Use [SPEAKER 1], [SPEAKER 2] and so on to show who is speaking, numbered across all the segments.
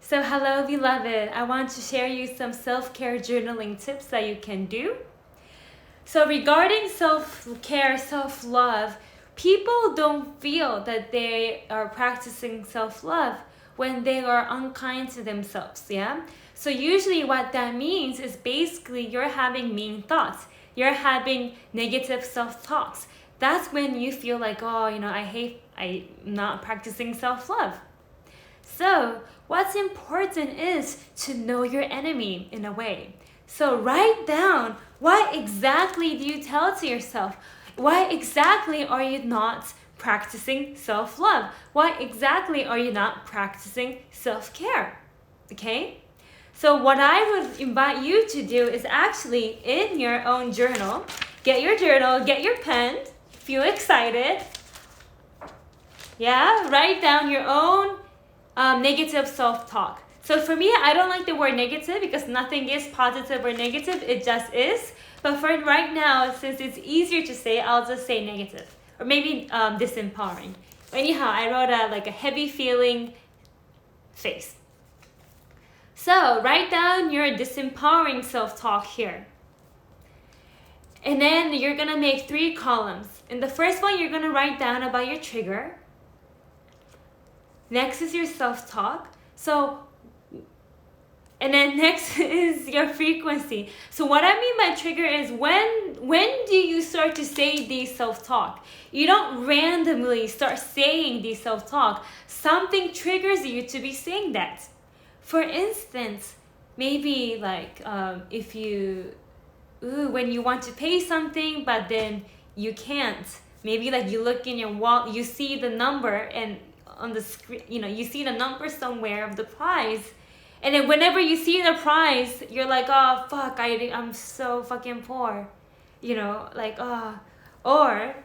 [SPEAKER 1] So hello beloved, I want to share you some self-care journaling tips that you can do. So regarding self-care, self-love, people don't feel that they are practicing self-love when they are unkind to themselves, yeah? So usually what that means is basically you're having mean thoughts. You're having negative self-talks. That's when you feel like, oh, I'm not practicing self-love. So what's important is to know your enemy in a way. So write down what exactly do you tell to yourself? Why exactly are you not practicing self-love? Why exactly are you not practicing self-care? Okay? So what I would invite you to do is actually in your own journal, get your pen, feel excited. Yeah, write down your own negative self-talk. So for me, I don't like the word negative because nothing is positive or negative, it just is. But for right now, since it's easier to say, I'll just say negative. Or maybe disempowering. Anyhow, I wrote a heavy feeling face. So write down your disempowering self-talk here. And then you're gonna make 3 columns. In the first one, you're gonna write down about your trigger. Next is your self-talk. And then next is your frequency. So what I mean by trigger is when do you start to say these self-talk? You don't randomly start saying these self-talk. Something triggers you to be saying that. For instance, maybe if you, when you want to pay something but then you can't. Maybe you look in your wallet, you see the number and on the screen, you see the number somewhere of the prize. And then whenever you see the prize, you're like, oh, fuck, I'm so fucking poor. Or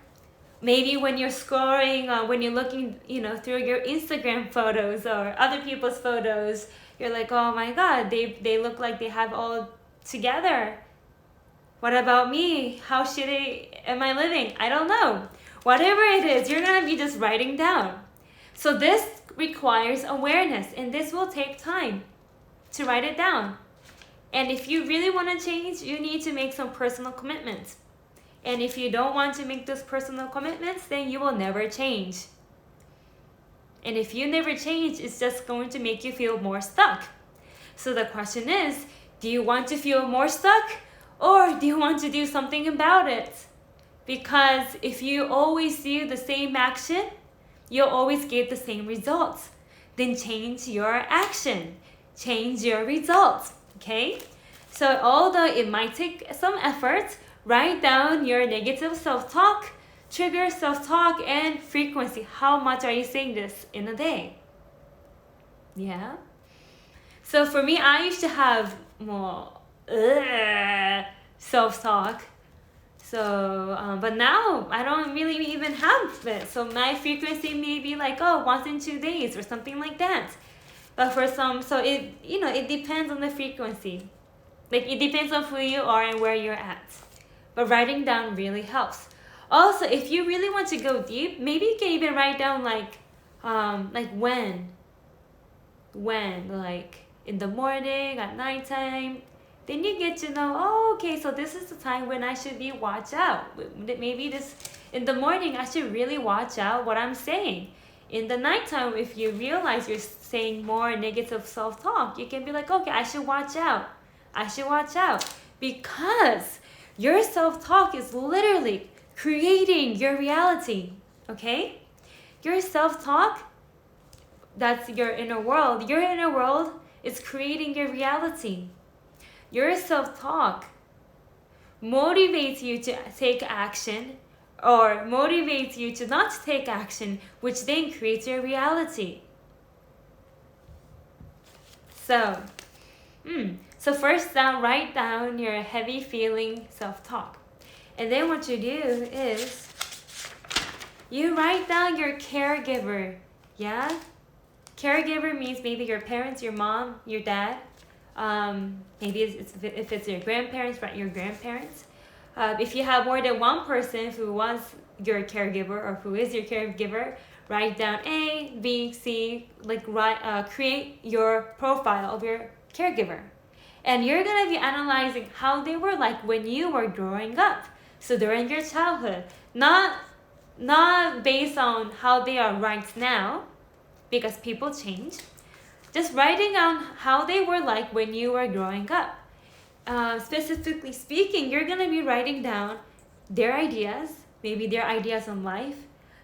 [SPEAKER 1] maybe when you're scrolling, when you're looking, through your Instagram photos or other people's photos, you're like, oh my God, they look like they have all together. What about me? How shitty am I living? I don't know. Whatever it is, you're gonna be just writing down. So this requires awareness, and this will take time to write it down. And if you really want to change, you need to make some personal commitments. And if you don't want to make those personal commitments, then you will never change. And if you never change, it's just going to make you feel more stuck. So the question is, do you want to feel more stuck, or do you want to do something about it? Because if you always do the same action, you'll always get the same results. Then change your action. Change your results, okay? So although it might take some effort, write down your negative self-talk, trigger self-talk, and frequency. How much are you saying this in a day? Yeah? So for me, I used to have more self-talk. So, but now I don't really even have it. So my frequency may be once in 2 days or something like that. But for some, so it depends on the frequency. It depends on who you are and where you're at. But writing down really helps. Also, if you really want to go deep, maybe you can even write down when, in the morning, at nighttime. Then you get to know, oh, okay, so this is the time when I should be watch out. Maybe in the morning, I should really watch out what I'm saying. In the nighttime, if you realize you're saying more negative self-talk, you can be like, okay, I should watch out. I should watch out. Because your self-talk is literally creating your reality, okay? Your self-talk, that's your inner world. Your inner world is creating your reality. Your self-talk motivates you to take action or motivates you to not take action, which then creates your reality. So first write down your heavy feeling self-talk. And then what you do is you write down your caregiver, yeah? Caregiver means maybe your parents, your mom, your dad. Maybe if it's your grandparents, write your grandparents. If you have more than one person who was your caregiver or who is your caregiver, write down A, B, C, like create your profile of your caregiver. And you're going to be analyzing how they were like when you were growing up. So during your childhood, not based on how they are right now, because people change. Just writing down how they were like when you were growing up. Specifically speaking, you're going to be writing down their ideas, maybe their ideas on life,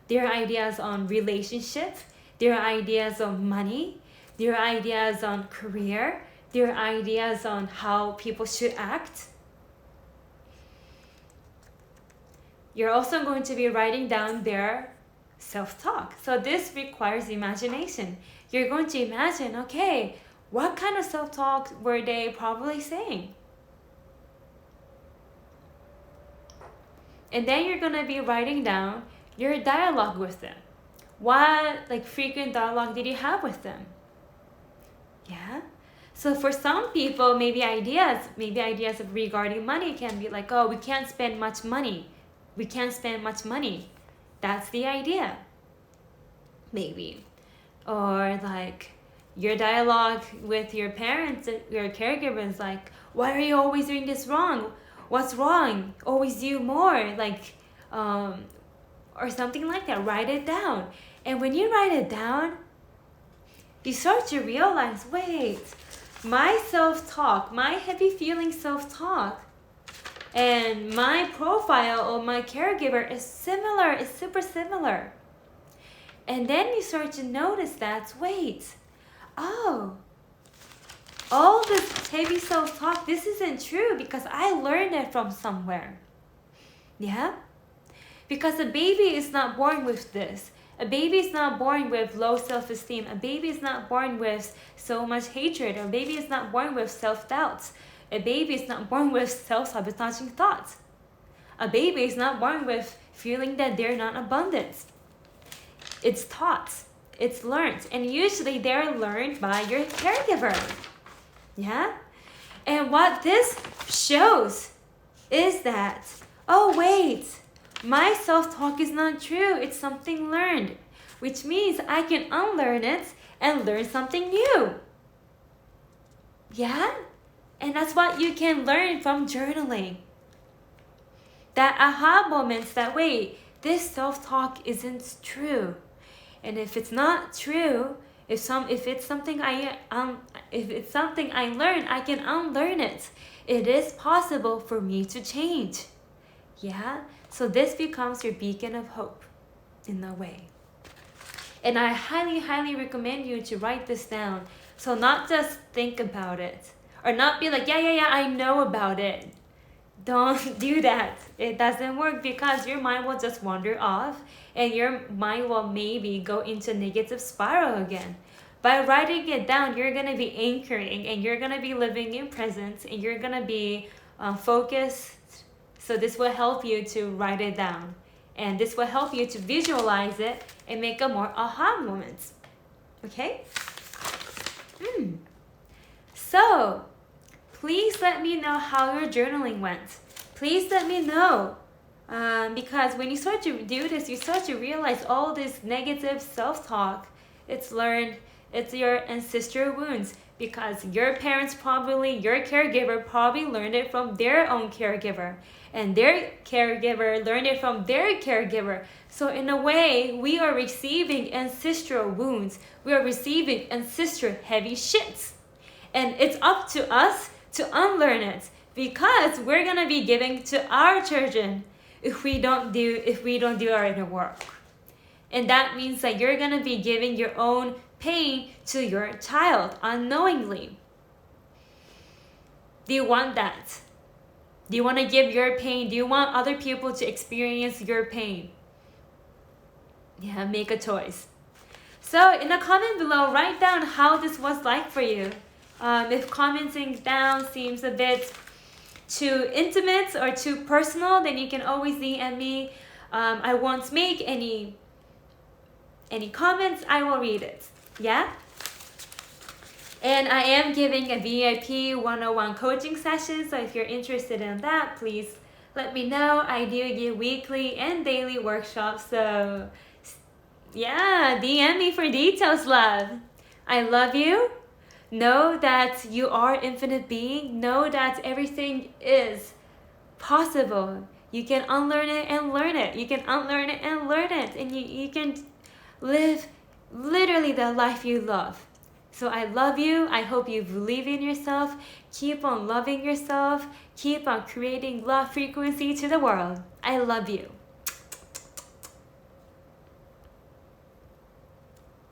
[SPEAKER 1] their ideas on relationship, their ideas on money, their ideas on career, their ideas on how people should act. You're also going to be writing down their self-talk. So this requires imagination. You're going to imagine, okay, what kind of self-talk were they probably saying? And then you're going to be writing down your dialogue with them. What frequent dialogue did you have with them? Yeah? So for some people, maybe ideas regarding money can be like, oh, we can't spend much money. We can't spend much money. That's the idea. Maybe. Or like your dialogue with your parents, your caregivers, like, why are you always doing this wrong? What's wrong? Always do more, or something like that. Write it down. And when you write it down, you start to realize, wait, my self-talk, my heavy feeling self-talk, and my profile of my caregiver is similar, is super similar. And then you start to notice that, wait, oh, all this heavy self-talk, this isn't true because I learned it from somewhere. Yeah? Because a baby is not born with this. A baby is not born with low self-esteem. A baby is not born with so much hatred. A baby is not born with self-doubts. A baby is not born with self-sabotaging thoughts. A baby is not born with feeling that they're not abundant. It's taught. It's learned. And usually they're learned by your caregiver. Yeah? And what this shows is that, oh wait, my self-talk is not true. It's something learned, which means I can unlearn it and learn something new. Yeah? And that's what you can learn from journaling. That aha moments that, wait, this self-talk isn't true. And if it's not true, if it's something I learned, I can unlearn it. It is possible for me to change. Yeah? So this becomes your beacon of hope in a way. And I highly, highly recommend you to write this down. So not just think about it. Or not be like, yeah, I know about it. Don't do that. It doesn't work because your mind will just wander off and your mind will maybe go into negative spiral again. By writing it down, you're going to be anchoring and you're going to be living in presence and you're going to be focused. So this will help you to write it down. And this will help you to visualize it and make a more aha moments. Okay? So, please let me know how your journaling went. Please let me know. Because when you start to do this, you start to realize all this negative self-talk. It's learned. It's your ancestral wounds. Because your parents probably, your caregiver probably learned it from their own caregiver. And their caregiver learned it from their caregiver. So in a way, we are receiving ancestral wounds. We are receiving ancestral heavy shits. And it's up to us to unlearn it. Because we're going to be giving to our children if we don't do our inner work. And that means that you're going to be giving your own pain to your child unknowingly. Do you want that? Do you want to give your pain? Do you want other people to experience your pain? Yeah, make a choice. So in the comment below, write down how this was like for you. If commenting down seems a bit too intimate or too personal, then you can always DM me. I won't make any comments. I will read it. Yeah? And I am giving a VIP 101 coaching session, so if you're interested in that, please let me know. I do give weekly and daily workshops, so Yeah, DM me for details, love. I love you. Know that you are infinite being. Know that everything is possible. You can unlearn it and learn it. You can unlearn it and learn it. And you can live literally the life you love. So I love you. I hope you believe in yourself. Keep on loving yourself. Keep on creating love frequency to the world. I love you.